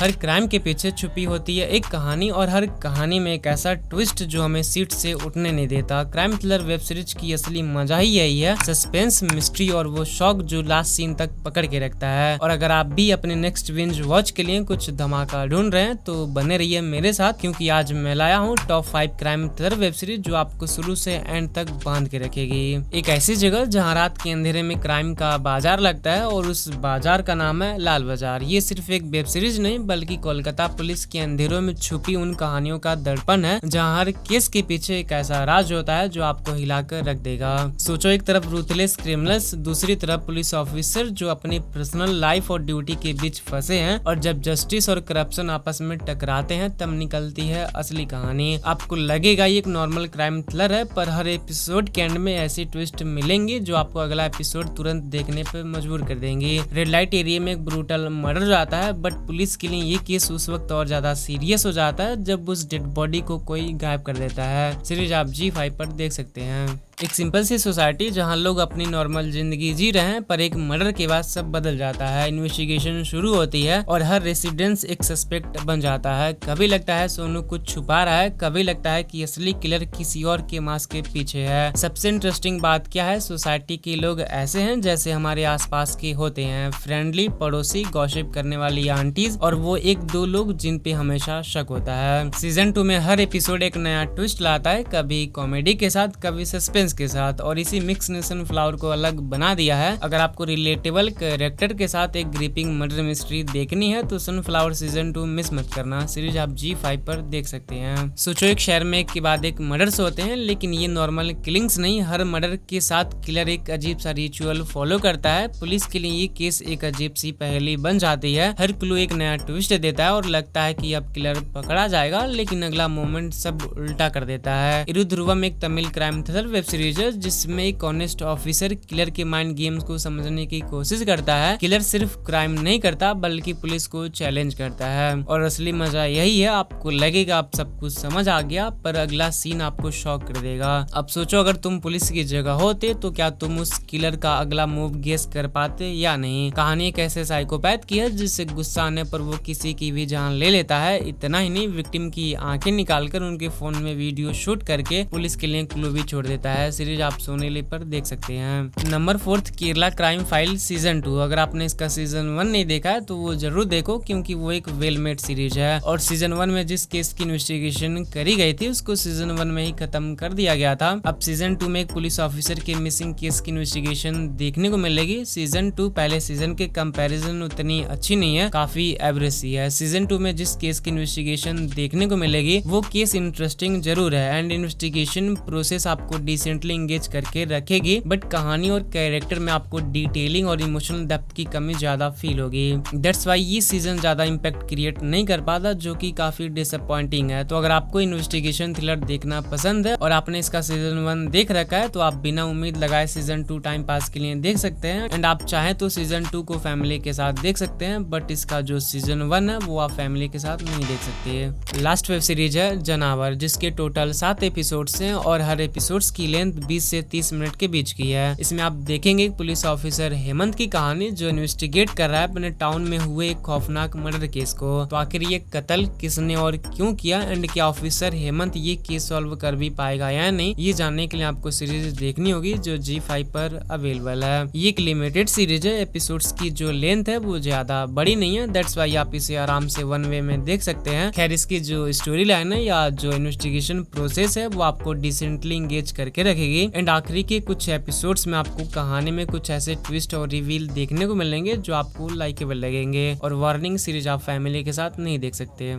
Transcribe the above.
हर crime के पीछे छुपी होती है एक कहानी और हर कहानी में एक ऐसा ट्विस्ट जो हमें सीट से उठने नहीं देता। क्राइम थ्रिलर वेब सीरीज की असली मजा ही यही है, सस्पेंस, मिस्ट्री और वो शौक जो लास्ट सीन तक पकड़ के रखता है। और अगर आप भी अपने नेक्स्ट बिंज वॉच के लिए कुछ धमाका ढूंढ रहे हैं तो बने रहिए मेरे साथ, क्योंकि आज मैं लाया हूँ top 5 crime thriller web series जो आपको शुरू से एंड तक बांध के रखेगी। एक ऐसी जगह जहाँ रात के अंधेरे में क्राइम का बाजार लगता है और उस बाजार का नाम है लाल बाजार। ये सिर्फ एक वेब सीरीज नहीं बल्कि कोलकाता पुलिस के अंधेरों में छुपी उन कहानियों का दर्पण है, जहाँ हर केस के पीछे एक ऐसा राज होता है जो आपको हिलाकर रख देगा। सोचो, एक तरफ रूथलेस क्रिमिनल्स, दूसरी तरफ पुलिस ऑफिसर जो अपनी पर्सनल लाइफ और ड्यूटी के बीच फंसे हैं, और जब जस्टिस और करप्शन आपस में टकराते हैं तब निकलती है असली कहानी। आपको लगेगा ये एक नॉर्मल क्राइम थ्रिलर है, पर हर एपिसोड के एंड में ऐसी ट्विस्ट मिलेंगे जो आपको अगला एपिसोड तुरंत देखने पर मजबूर कर देंगे। रेड लाइट एरिया में एक ब्रूटल मर्डर हो जाता है, बट पुलिस के लिए ये केस उस वक्त और ज्यादा सीरियस हो जाता है जब उस डेड बॉडी को कोई गायब कर देता है। सीरीज आप G5 पर देख सकते हैं। एक सिंपल सी सोसाइटी जहां लोग अपनी नॉर्मल जिंदगी जी रहे हैं, पर एक मर्डर के बाद सब बदल जाता है। इन्वेस्टिगेशन शुरू होती है और हर रेसिडेंस एक सस्पेक्ट बन जाता है। कभी लगता है सोनू कुछ छुपा रहा है, कभी लगता है कि असली किलर किसी और के मास्क के पीछे है। सबसे इंटरेस्टिंग बात क्या है, सोसाइटी के लोग ऐसे हैं जैसे हमारे आसपास के होते हैं, फ्रेंडली, पड़ोसी, गॉसिप करने वाली आंटीज, और वो एक दो लोग जिन पे हमेशा शक होता है। सीजन 2 में हर एपिसोड एक नया ट्विस्ट लाता है, कभी कॉमेडी के साथ, कभी सस्पेंस के साथ, और इसी मिक्स ने सनफ्लावर को अलग बना दिया है। अगर आपको रिलेटेबल कैरेक्टर के साथ एक ग्रिपिंग मर्डर मिस्ट्री देखनी है तो सनफ्लावर सीजन 2 मिस मत करना। सीरीज आप G5 पर देख सकते हैं। सोचो, एक शहर में एक के बाद एक मर्डर्स होते हैं, लेकिन ये नॉर्मल किलिंग्स नहीं। हर मर्डर के साथ किलर एक अजीब सा रिचुअल फॉलो करता है। पुलिस के लिए ये केस एक अजीब सी पहेली बन जाती है। हर क्लू एक नया ट्विस्ट देता है और लगता है कि अब किलर पकड़ा जाएगा, लेकिन अगला मोमेंट सब उल्टा कर देता है। इरुध्रुवम एक Tamil crime thriller web series जिसमें एक ऑनेस्ट ऑफिसर किलर के माइंड गेम्स को समझने की कोशिश करता है। किलर सिर्फ क्राइम नहीं करता बल्कि पुलिस को चैलेंज करता है, और असली मजा यही है, आपको लगेगा आप सब कुछ समझ आ गया, पर अगला सीन आपको शॉक कर देगा। अब सोचो, अगर तुम पुलिस की जगह होते तो क्या तुम उस किलर का अगला मूव गेस कर पाते या नहीं। कहानी एक ऐसे साइकोपैथ की है जिससे गुस्सा आने पर वो किसी की भी जान ले लेता है। इतना ही नहीं, विक्टिम की आंखें निकालकर उनके फोन में वीडियो शूट करके पुलिस के लिए क्लू भी छोड़ देता है। सीरीज आप सोनी लिव पर देख सकते हैं। Number 4, Kerala crime file season 2। अगर आपने इसका सीजन 1 नहीं देखा है तो वो जरूर देखो, क्योंकि वो एक वेल मेड सीरीज है, और सीजन 1 में जिस केस की इन्वेस्टिगेशन करी गई थी उसको सीजन 1 में ही खत्म कर दिया गया था। अब सीजन 2 में एक पुलिस ऑफिसर के मिसिंग केस की इन्वेस्टिगेशन देखने को मिलेगी। सीजन 2 पहले सीजन के कंपैरिजन उतनी अच्छी नहीं है, काफी एवरेज सी है। सीजन 2 में जिस केस की इन्वेस्टिगेशन देखने को मिलेगी वो केस इंटरेस्टिंग जरूर है, एंड इन्वेस्टिगेशन प्रोसेस आपको डिसेंटली एंगेज करके रखेगी, बट कहानी और कैरेक्टर में आपको डिटेलिंग और इमोशनल डेप्थ की कमी ज्यादा फील होगी। दैट्स व्हाई ये सीजन ज्यादा इंपैक्ट क्रिएट नहीं कर पाता, जो कि काफी डिसअपॉइंटिंग है। तो अगर आपको इन्वेस्टिगेशन थ्रिलर देखना पसंद है और आपने इसका सीजन 1 देख रखा है तो आप बिना उम्मीद लगाए सीजन 2 टाइम पास के लिए देख सकते हैं, एंड आप चाहें तो सीजन 2 को फैमिली के साथ देख सकते हैं, बट इसका जो सीजन 1 है वो आप फैमिली के साथ नहीं देख सकते। लास्ट वेब सीरीज है जनावर, जिसके टोटल 7 एपिसोड्स हैं और हर एपिसोड्स की लेंथ 20 से 30 मिनट के बीच की है। इसमें आप देखेंगे पुलिस ऑफिसर हेमंत की कहानी जो इन्वेस्टिगेट कर रहा है अपने टाउन में हुए एक खौफनाक मर्डर केस को। तो आखिर ये कत्ल किसने और क्यों किया, एंड क्या ऑफिसर हेमंत ये केस सॉल्व कर भी पाएगा या नहीं, ये जानने के लिए आपको सीरीज देखनी होगी जो G5 पर अवेलेबल है। ये एक लिमिटेड सीरीज है, एपिसोड्स की जो लेंथ है वो ज्यादा बड़ी नहीं है, दैट्स व्हाई आप इसे आराम से 1 वे में देख सकते हैं। खैर, इसकी जो स्टोरी लाइन है या जो इन्वेस्टिगेशन प्रोसेस है वो आपको डिसेंटली एंगेज करके रखेगी, एंड आखिरी के कुछ एपिसोड्स में आपको कहानी में कुछ ऐसे ट्विस्ट और रिवील देखने को मिलेंगे जो आपको लाइकेबल लगेंगे। और वार्निंग, सीरीज आप फैमिली के साथ नहीं देख सकते।